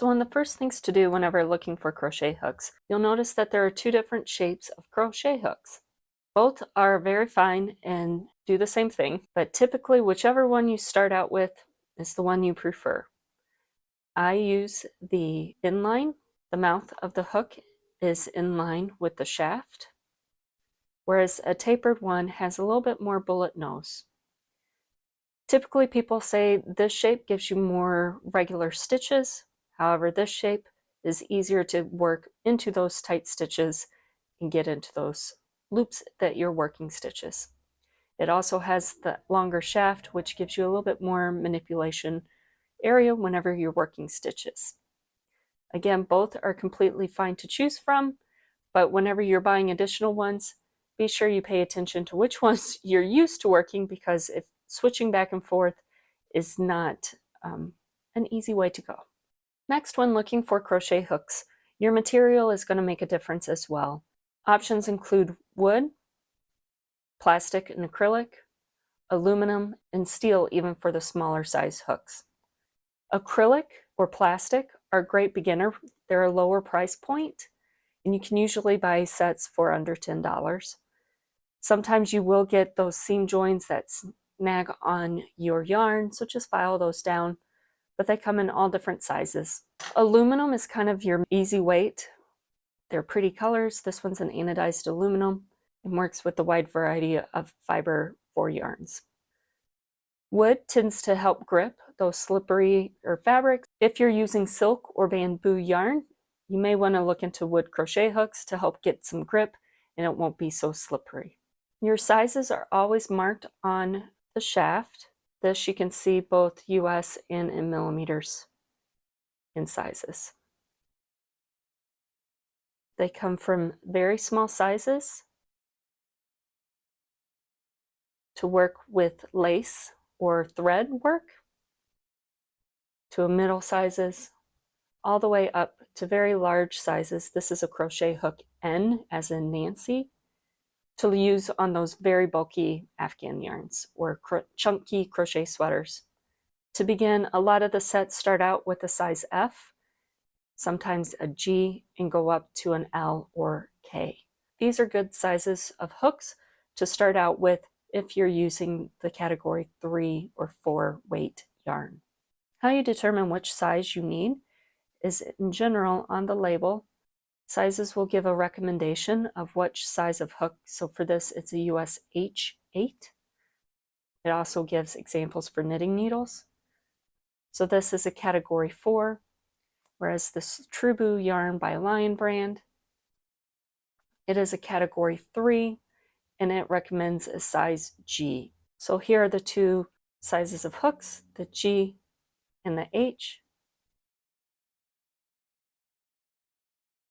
So one of the first things to do whenever looking for crochet hooks, you'll notice that there are two different shapes of crochet hooks. Both are very fine and do the same thing, but typically whichever one you start out with is the one you prefer. I use the inline. The mouth of the hook is in line with the shaft, whereas a tapered one has a little bit more bullet nose. Typically people say this shape gives you more regular stitches. However, this shape is easier to work into those tight stitches and get into those loops that you're working stitches. It also has the longer shaft, which gives you a little bit more manipulation area whenever you're working stitches. Again, both are completely fine to choose from, but whenever you're buying additional ones, be sure you pay attention to which ones you're used to working, because if switching back and forth is not an easy way to go. Next, when looking for crochet hooks, your material is going to make a difference as well. Options include wood, plastic and acrylic, aluminum, and steel, even for the smaller size hooks. Acrylic or plastic are great beginner. They're a lower price point, and you can usually buy sets for under $10. Sometimes you will get those seam joins that snag on your yarn, so just file those down, but they come in all different sizes. Aluminum is kind of your easy weight. They're pretty colors. This one's an anodized aluminum and works with a wide variety of fiber for yarns. Wood tends to help grip those slippery fabrics. If you're using silk or bamboo yarn, you may want to look into wood crochet hooks to help get some grip and it won't be so slippery. Your sizes are always marked on the shaft. This you can see both US and in millimeters in sizes. They come from very small sizes to work with lace or thread work, to a middle sizes, all the way up to very large sizes. This is a crochet hook N, as in Nancy, to use on those very bulky Afghan yarns or chunky crochet sweaters. To begin, a lot of the sets start out with a size F, sometimes a G, and go up to an L or K. These are good sizes of hooks to start out with if you're using the category 3 or 4 weight yarn. How you determine which size you need is in general on the label. Sizes will give a recommendation of which size of hook. So for this, it's a US H8. It also gives examples for knitting needles. So this is a category 4, whereas this Trubu yarn by Lion brand, it is a category 3, and it recommends a size G. So here are the two sizes of hooks, the G and the H.